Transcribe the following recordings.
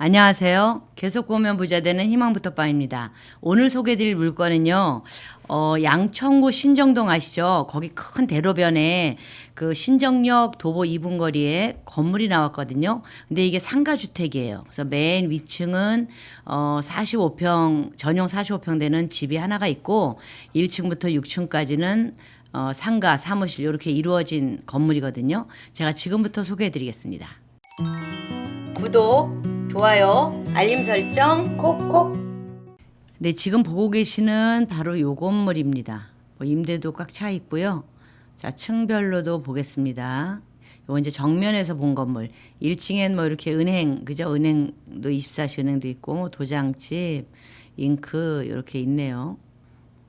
안녕하세요. 계속 보면 부자 되는 희망부터빵입니다. 오늘 소개해드릴 물건은요, 양천구 신정동 아시죠? 거기 큰 대로변에 그 신정역 도보 2분 거리에 건물이 나왔거든요. 근데 이게 상가주택이에요. 그래서 맨 위층은 45평, 전용 45평 되는 집이 하나가 있고 1층부터 6층까지는 상가, 사무실 이렇게 이루어진 건물이거든요. 제가 지금부터 소개해드리겠습니다. 구독, 좋아요, 알림 설정 콕콕. 네, 지금 보고 계시는 바로 요 건물입니다. 임대도 꽉 차 있고요. 자, 층별로도 보겠습니다. 요 이제 정면에서 본 건물. 1층엔 뭐 이렇게 은행, 그죠? 은행도 24시 은행도 있고 뭐 도장집, 잉크 이렇게 있네요.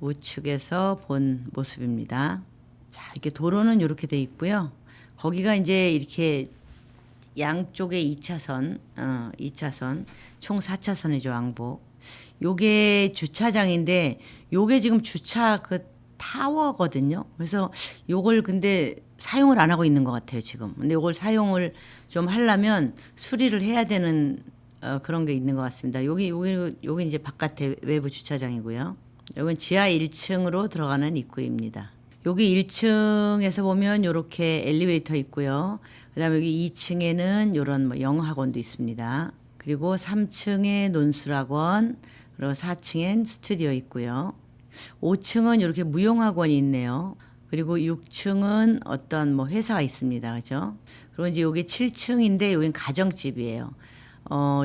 우측에서 본 모습입니다. 자, 이렇게 도로는 이렇게 돼 있고요. 거기가 이제 이렇게 양쪽에 2차선, 2차선, 총 4차선이죠, 왕복. 요게 주차장인데, 요게 지금 주차 그 타워거든요. 그래서 요걸 근데 사용을 안 하고 있는 것 같아요, 지금. 근데 요걸 사용을 좀 하려면 수리를 해야 되는 그런 게 있는 것 같습니다. 여기 이제 바깥에 외부 주차장이고요. 여긴 지하 1층으로 들어가는 입구입니다. 여기 1층에서 보면 이렇게 엘리베이터 있고요. 그다음에 여기 2층에는 이런 뭐 영어학원도 있습니다. 그리고 3층에 논술학원, 그리고 4층엔 스튜디오 있고요. 5층은 이렇게 무용학원이 있네요. 그리고 6층은 어떤 뭐 회사가 있습니다. 그죠? 그리고 이제 여기 7층인데 여긴 가정집이에요.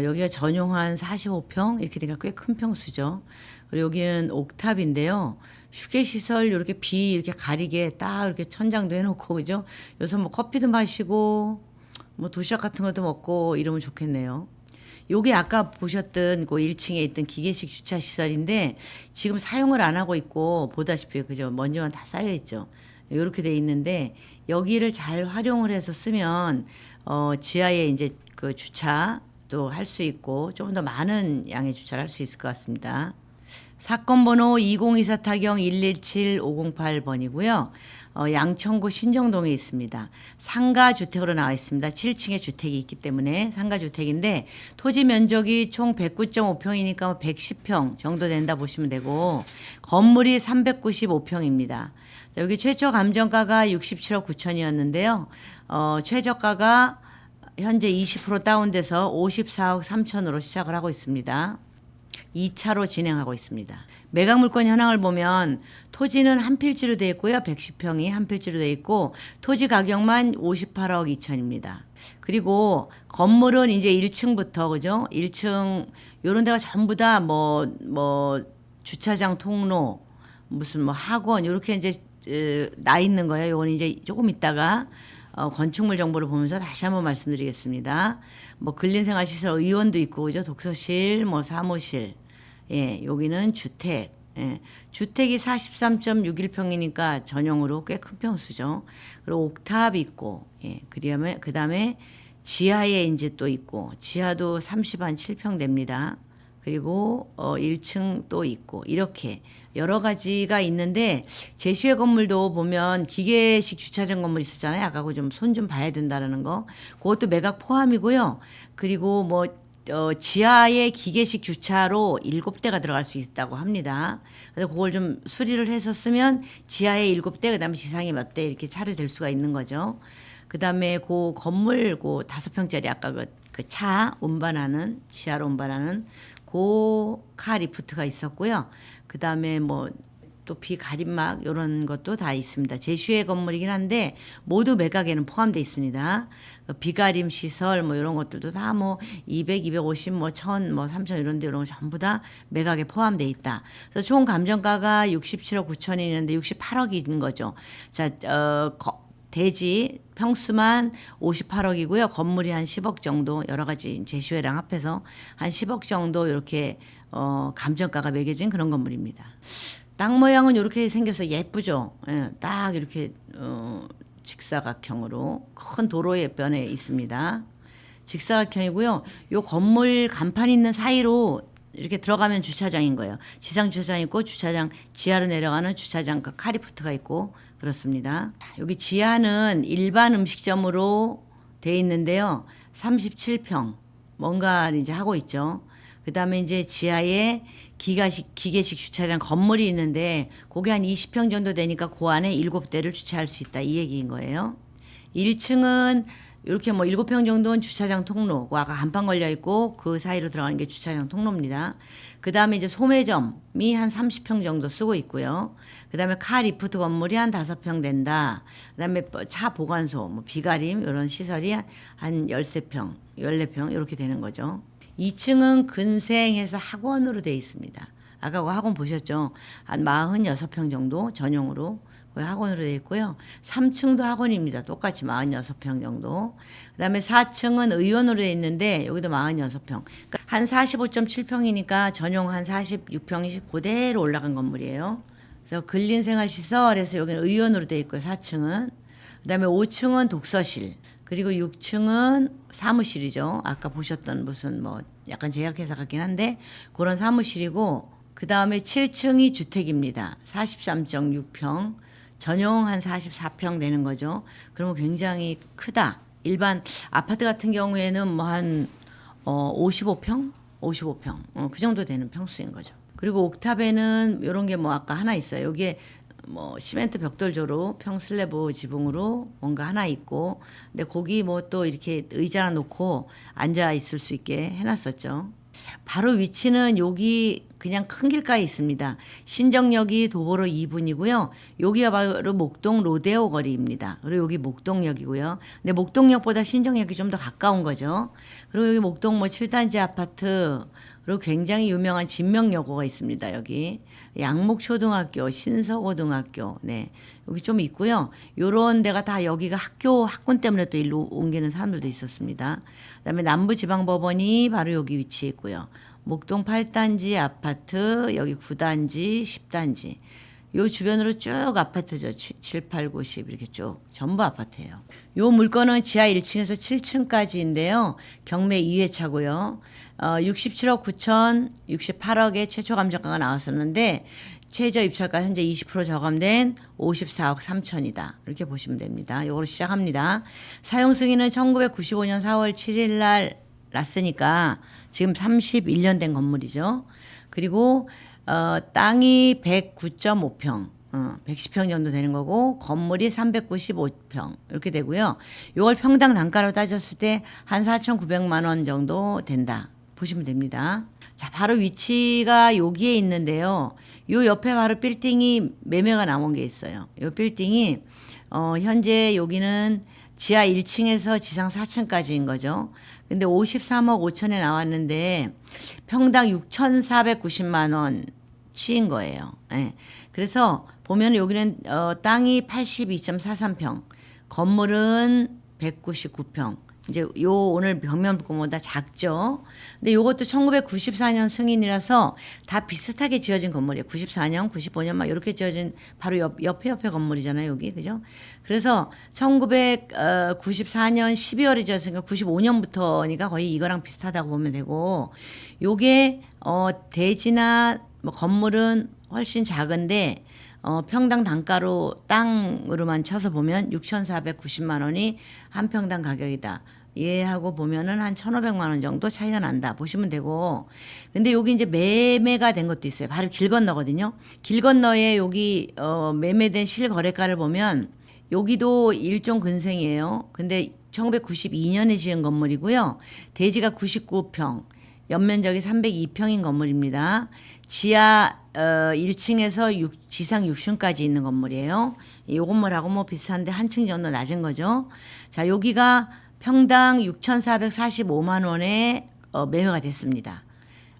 여기가 전용한 45평 이렇게 되니까 꽤 큰 평수죠. 그리고 여기는 옥탑인데요. 휴게시설 이렇게 비 이렇게 가리게 딱 이렇게 천장도 해놓고 그죠? 여기서 뭐 커피도 마시고 뭐 도시락 같은 것도 먹고 이러면 좋겠네요. 요게 아까 보셨던 그 1층에 있던 기계식 주차 시설인데 지금 사용을 안 하고 있고 보다시피 그죠? 먼지만 다 쌓여 있죠. 이렇게 돼 있는데 여기를 잘 활용을 해서 쓰면 지하에 이제 그 주차도 할 수 있고 조금 더 많은 양의 주차를 할 수 있을 것 같습니다. 사건 번호 2024 타경 117508번이고요. 양천구 신정동에 있습니다. 상가주택으로 나와 있습니다. 7층에 주택이 있기 때문에 상가주택인데 토지 면적이 총 109.5평이니까 110평 정도 된다 보시면 되고 건물이 395평입니다. 여기 최초 감정가가 67억 9천이었는데요. 최저가가 현재 20% 다운돼서 54억 3천으로 시작을 하고 있습니다. 2차로 진행하고 있습니다. 매각 물건 현황을 보면 토지는 한 필지로 되어 있고요. 110평이 한 필지로 되어 있고 토지 가격만 58억 2천입니다. 그리고 건물은 이제 1층부터 그죠? 1층 요런 데가 전부 다 뭐 주차장 통로 무슨 뭐 학원 이렇게 이제 나 있는 거예요. 요건 이제 조금 있다가 건축물 정보를 보면서 다시 한번 말씀드리겠습니다. 뭐 근린생활시설 의원도 있고 그죠? 독서실, 뭐 사무실. 예, 여기는 주택. 예, 주택이 43.61평이니까 전용으로 꽤 큰 평수죠. 그리고 옥탑 있고, 예, 그다음에 지하에 이제 또 있고, 지하도 30한 7평 됩니다. 그리고 1층 또 있고 이렇게 여러 가지가 있는데 제시회 건물도 보면 기계식 주차장 건물 있었잖아요. 아까 그 좀 손 좀 봐야 된다라는 거. 그것도 매각 포함이고요. 그리고 뭐 지하에 기계식 주차로 7대가 들어갈 수 있다고 합니다. 그래서 그걸 좀 수리를 해서 쓰면 지하에 7대, 그다음에 지상에 몇 대 이렇게 차를 댈 수가 있는 거죠. 그다음에 그 건물 그 5평짜리 아까 그 차 운반하는 지하로 운반하는 고카 리프트가 있었고요. 그다음에 뭐 또 비가림막 이런 것도 다 있습니다. 제슈의 건물이긴 한데 모두 매각에는 포함되어 있습니다. 비가림 시설 뭐 이런 것들도 다 뭐 200, 250, 뭐 1000, 뭐 3000 이런 데 이런 거 전부 다 매각에 포함되어 있다. 그래서 총 감정가가 67억 9천이 있는데 68억이 있는 거죠. 자, 대지 평수만 58억이고요. 건물이 한 10억 정도 여러 가지 제시회랑 합해서 한 10억 정도 이렇게 감정가가 매겨진 그런 건물입니다. 땅 모양은 이렇게 생겨서 예쁘죠. 예, 딱 이렇게 직사각형으로 큰 도로의 변에 있습니다. 직사각형이고요. 요 건물 간판 있는 사이로 이렇게 들어가면 주차장인 거예요. 지상 주차장 있고 주차장 지하로 내려가는 주차장 그 카리포트가 있고 그렇습니다. 여기 지하는 일반 음식점으로 돼 있는데요. 37평. 뭔가를 이제 하고 있죠. 그다음에 이제 지하에 기계식 주차장 건물이 있는데 그게 한 20평 정도 되니까 그 안에 7대를 주차할 수 있다 이 얘기인 거예요. 1층은 이렇게 뭐 7평 정도는 주차장 통로, 아까 간판 걸려 있고 그 사이로 들어가는 게 주차장 통로입니다. 그 다음에 이제 소매점이 한 30평 정도 쓰고 있고요. 그 다음에 카 리프트 건물이 한 5평 된다. 그 다음에 차 보관소, 뭐 비가림 이런 시설이 한 13평, 14평 이렇게 되는 거죠. 2층은 근생해서 학원으로 되어 있습니다. 아까 그 학원 보셨죠? 한 46평 정도 전용으로 학원으로 되어 있고요. 3층도 학원입니다. 똑같이 46평 정도. 그다음에 4층은 의원으로 되어 있는데 여기도 46평. 그러니까 한 45.7평이니까 전용 한 46평이 그대로 올라간 건물이에요. 그래서 근린생활시설에서 여기는 의원으로 되어 있고요. 4층은. 그다음에 5층은 독서실. 그리고 6층은 사무실이죠. 아까 보셨던 무슨 뭐 약간 제약회사 같긴 한데 그런 사무실이고 그다음에 7층이 주택입니다. 43.6평. 전용 한 44평 되는 거죠. 그러면 굉장히 크다. 일반 아파트 같은 경우에는 뭐 한 55평? 55평. 그 정도 되는 평수인 거죠. 그리고 옥탑에는 이런 게 뭐 아까 하나 있어요. 여기에 뭐 시멘트 벽돌조로 평슬래브 지붕으로 뭔가 하나 있고 근데 거기 뭐 또 이렇게 의자 놓고 앉아 있을 수 있게 해놨었죠. 바로 위치는 여기 그냥 큰 길가에 있습니다. 신정역이 도보로 2분이고요. 여기가 바로 목동 로데오 거리입니다. 그리고 여기 목동역이고요. 근데 목동역보다 신정역이 좀 더 가까운 거죠. 그리고 여기 목동 뭐 7단지 아파트 그리고 굉장히 유명한 진명여고가 있습니다. 여기 양목초등학교, 신서고등학교, 네 여기 좀 있고요. 요런 데가 다 여기가 학군 때문에 또 일로 옮기는 사람들도 있었습니다. 그다음에 남부지방법원이 바로 여기 위치해 있고요. 목동 8단지 아파트, 여기 9단지, 10단지. 요 주변으로 쭉 아파트죠. 7, 8, 9, 10 이렇게 쭉 전부 아파트예요. 요 물건은 지하 1층에서 7층까지인데요. 경매 2회차고요. 67억 9천 68억의 최초 감정가가 나왔었는데 최저 입찰가 현재 20% 저감된 54억 3천이다. 이렇게 보시면 됩니다. 이거로 시작합니다. 사용 승인은 1995년 4월 7일 날 났으니까 지금 31년 된 건물이죠. 그리고 땅이 109.5평, 110평 정도 되는 거고 건물이 395평 이렇게 되고요. 이걸 평당 단가로 따졌을 때 한 4,900만 원 정도 된다. 보시면 됩니다. 자, 바로 위치가 여기에 있는데요. 요 옆에 바로 빌딩이 매매가 나온 게 있어요. 요 빌딩이 현재 여기는 지하 1층에서 지상 4층까지인 거죠. 근데 53억 5천에 나왔는데 평당 6,490만 원 치인 거예요. 네. 그래서 보면 여기는 땅이 82.43평, 건물은 199평. 이제 요 오늘 벽면 물건보다 작죠. 근데 요것도 1994년 승인이라서 다 비슷하게 지어진 건물이에요. 94년, 95년 막 이렇게 지어진 바로 옆에 건물이잖아요. 여기 그죠? 그래서 1994년 12월에 지었으니까 95년부터니까 거의 이거랑 비슷하다고 보면 되고 요게 대지나 뭐 건물은 훨씬 작은데 평당 단가로 땅으로만 쳐서 보면 6,490만 원이 한 평당 가격이다. 얘하고 보면은 한 1,500만 원 정도 차이가 난다. 보시면 되고. 근데 여기 이제 매매가 된 것도 있어요. 바로 길 건너거든요. 길 건너에 여기 매매된 실거래가를 보면 여기도 일종 근생이에요. 근데 1992년에 지은 건물이고요. 대지가 99평, 연면적이 302평인 건물입니다. 지하 1층에서 지상 6층까지 있는 건물이에요. 이 건물하고 뭐 비슷한데 한 층 정도 낮은 거죠. 자, 여기가 평당 6,445만 원에 매매가 됐습니다.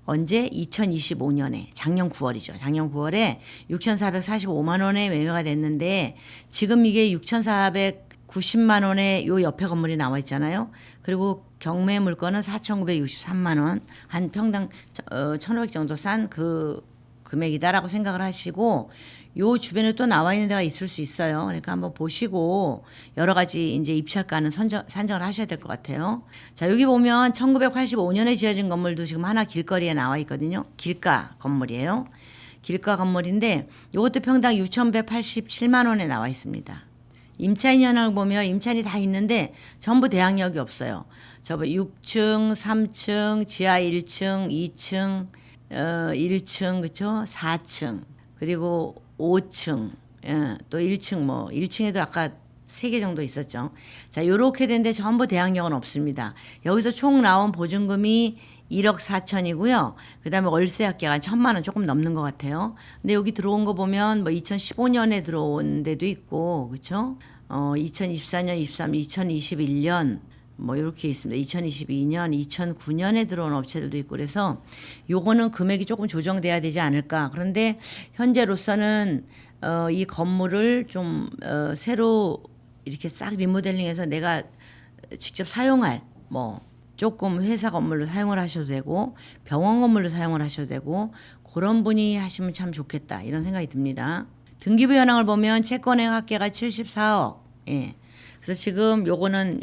언제? 2025년에 작년 9월이죠. 작년 9월에 6,445만 원에 매매가 됐는데 지금 이게 6,490만 원에 요 옆에 건물이 나와 있잖아요. 그리고 경매 물건은 4,963만 원, 한 평당 1,500 정도 싼 그 금액이다라고 생각을 하시고 요 주변에 또 나와 있는 데가 있을 수 있어요. 그러니까 한번 보시고 여러 가지 이제 입찰가는 산정을 하셔야 될 것 같아요. 자, 여기 보면 1985년에 지어진 건물도 지금 하나 길거리에 나와 있거든요. 길가 건물이에요. 길가 건물인데 이것도 평당 6,187만 원에 나와 있습니다. 임차인 현황을 보면 임차인이 다 있는데 전부 대항력이 없어요. 저 6층, 3층, 지하 1층, 2층, 1층, 그쵸? 4층, 그리고 5층, 또 1층, 뭐 1층에도 아까 3개 정도 있었죠. 자, 요렇게 된데 전부 대항력은 없습니다. 여기서 총 나온 보증금이 1억 4천이고요. 그 다음에 월세 합계가 1,000만 원 조금 넘는 것 같아요. 근데 여기 들어온 거 보면 뭐 2015년에 들어온 데도 있고, 그쵸? 2024년, 23, 2021년, 뭐 이렇게 있습니다. 2022년, 2009년에 들어온 업체들도 있고 그래서 요거는 금액이 조금 조정돼야 되지 않을까. 그런데 현재로서는 이 건물을 좀 새로 이렇게 싹 리모델링해서 내가 직접 사용할 뭐 조금 회사 건물로 사용을 하셔도 되고 병원 건물로 사용을 하셔도 되고 그런 분이 하시면 참 좋겠다 이런 생각이 듭니다. 등기부 현황을 보면 채권의 합계가 74억. 예. 그래서 지금 요거는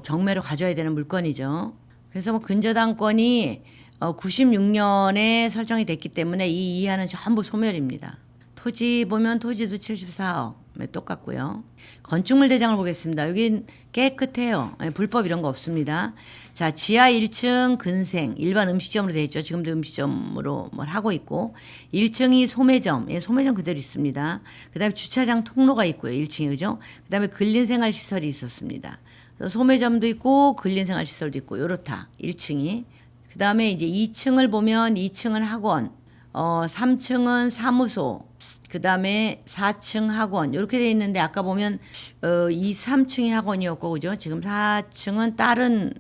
경매로 가져야 되는 물건이죠. 그래서 뭐 근저당권이 96년에 설정이 됐기 때문에 이 이하는 전부 소멸입니다. 토지 보면 토지도 74억 똑같고요. 건축물 대장을 보겠습니다. 여긴 깨끗해요. 불법 이런 거 없습니다. 자, 지하 1층 근생 일반 음식점으로 되어 있죠. 지금도 음식점으로 뭘 하고 있고 1층이 소매점, 소매점 그대로 있습니다. 그다음에 주차장 통로가 있고요. 1층이 그죠? 그다음에 근린생활시설이 있었습니다. 소매점도 있고 근린생활시설도 있고 요렇다. 1층이. 그다음에 이제 2층을 보면 2층은 학원, 3층은 사무소, 그 다음에 4층 학원 이렇게 돼 있는데 아까 보면 3층이 학원이었고 그죠? 지금 4층은 다른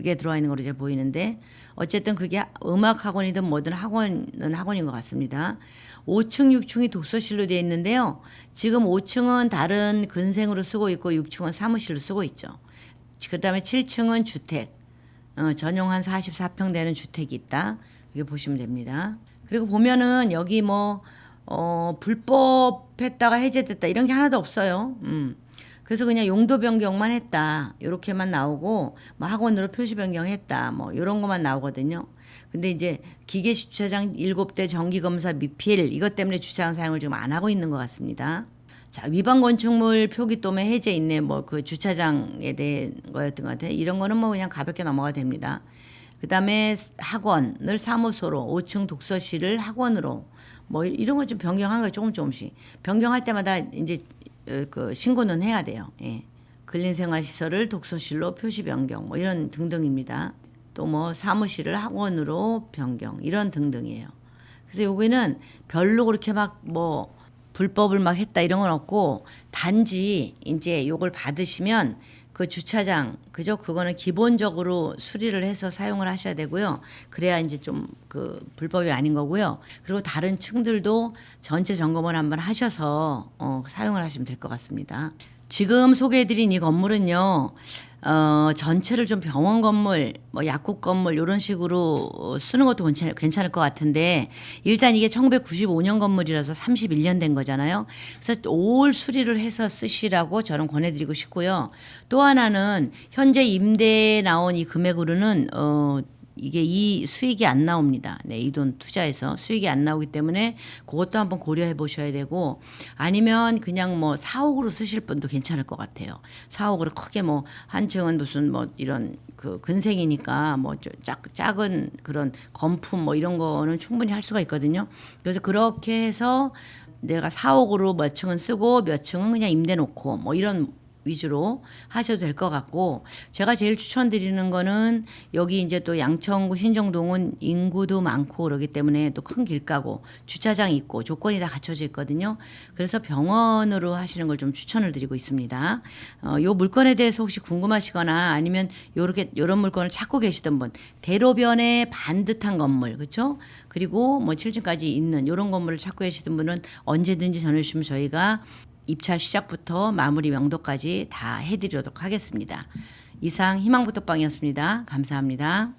게 들어와 있는 거로 이제 보이는데 어쨌든 그게 음악 학원이든 뭐든 학원은 학원인 것 같습니다. 5층, 6층이 독서실로 되어 있는데요. 지금 5층은 다른 근생으로 쓰고 있고 6층은 사무실로 쓰고 있죠. 그 다음에 7층은 주택, 전용 한 44평 되는 주택이 있다. 이게 보시면 됩니다. 그리고 보면은 여기 뭐 불법했다가 해제됐다 이런 게 하나도 없어요. 그래서 그냥 용도 변경만 했다. 요렇게만 나오고 뭐 학원으로 표시 변경했다. 뭐 요런 것만 나오거든요. 근데 이제 기계 주차장 7대 정기 검사 미필 이것 때문에 주차장 사용을 지금 안 하고 있는 것 같습니다. 자, 위반 건축물 표기 또매 해제 있네. 뭐 그 주차장에 대한 거였던 것 같아요. 이런 거는 뭐 그냥 가볍게 넘어가 됩니다. 그다음에 학원을 사무소로 5층 독서실을 학원으로 뭐 이런 걸 좀 변경하는 거 조금씩 변경할 때마다 이제 신고는 해야 돼요. 예. 근린생활시설을 독서실로 표시 변경 뭐 이런 등등입니다. 또 뭐 사무실을 학원으로 변경 이런 등등이에요. 그래서 여기는 별로 그렇게 막 뭐 불법을 막 했다 이런 건 없고 단지 이제 요걸 받으시면 그 주차장 그죠? 그거는 기본적으로 수리를 해서 사용을 하셔야 되고요. 그래야 이제 좀 불법이 아닌 거고요. 그리고 다른 층들도 전체 점검을 한번 하셔서 사용을 하시면 될 것 같습니다. 지금 소개해드린 이 건물은요. 전체를 좀 병원 건물, 뭐 약국 건물 이런 식으로 쓰는 것도 괜찮을 것 같은데 일단 이게 1995년 건물이라서 31년 된 거잖아요. 그래서 올 수리를 해서 쓰시라고 저는 권해드리고 싶고요. 또 하나는 현재 임대에 나온 이 금액으로는 이게 이 수익이 안 나옵니다. 네, 이 돈 투자해서 수익이 안 나오기 때문에 그것도 한번 고려해 보셔야 되고 아니면 그냥 뭐 사옥으로 쓰실 분도 괜찮을 것 같아요. 사옥으로 크게 뭐 한 층은 무슨 뭐 이런 근생이니까 뭐 작은 그런 건품 뭐 이런 거는 충분히 할 수가 있거든요. 그래서 그렇게 해서 내가 사옥으로 몇 층은 쓰고 몇 층은 그냥 임대 놓고 뭐 이런 위주로 하셔도 될 것 같고 제가 제일 추천드리는 거는 여기 이제 또 양천구 신정동은 인구도 많고 그러기 때문에 또 큰 길가고 주차장이 있고 조건이 다 갖춰져 있거든요. 그래서 병원으로 하시는 걸 좀 추천을 드리고 있습니다. 요 물건에 대해서 혹시 궁금하시거나 아니면 요런 물건을 찾고 계시던 분 대로변에 반듯한 건물 그렇죠? 그리고 뭐 7층까지 있는 요런 건물을 찾고 계시던 분은 언제든지 전해 주시면 저희가 입찰 시작부터 마무리 명도까지 다 해드리도록 하겠습니다. 이상 희망부터빵이었습니다. 감사합니다.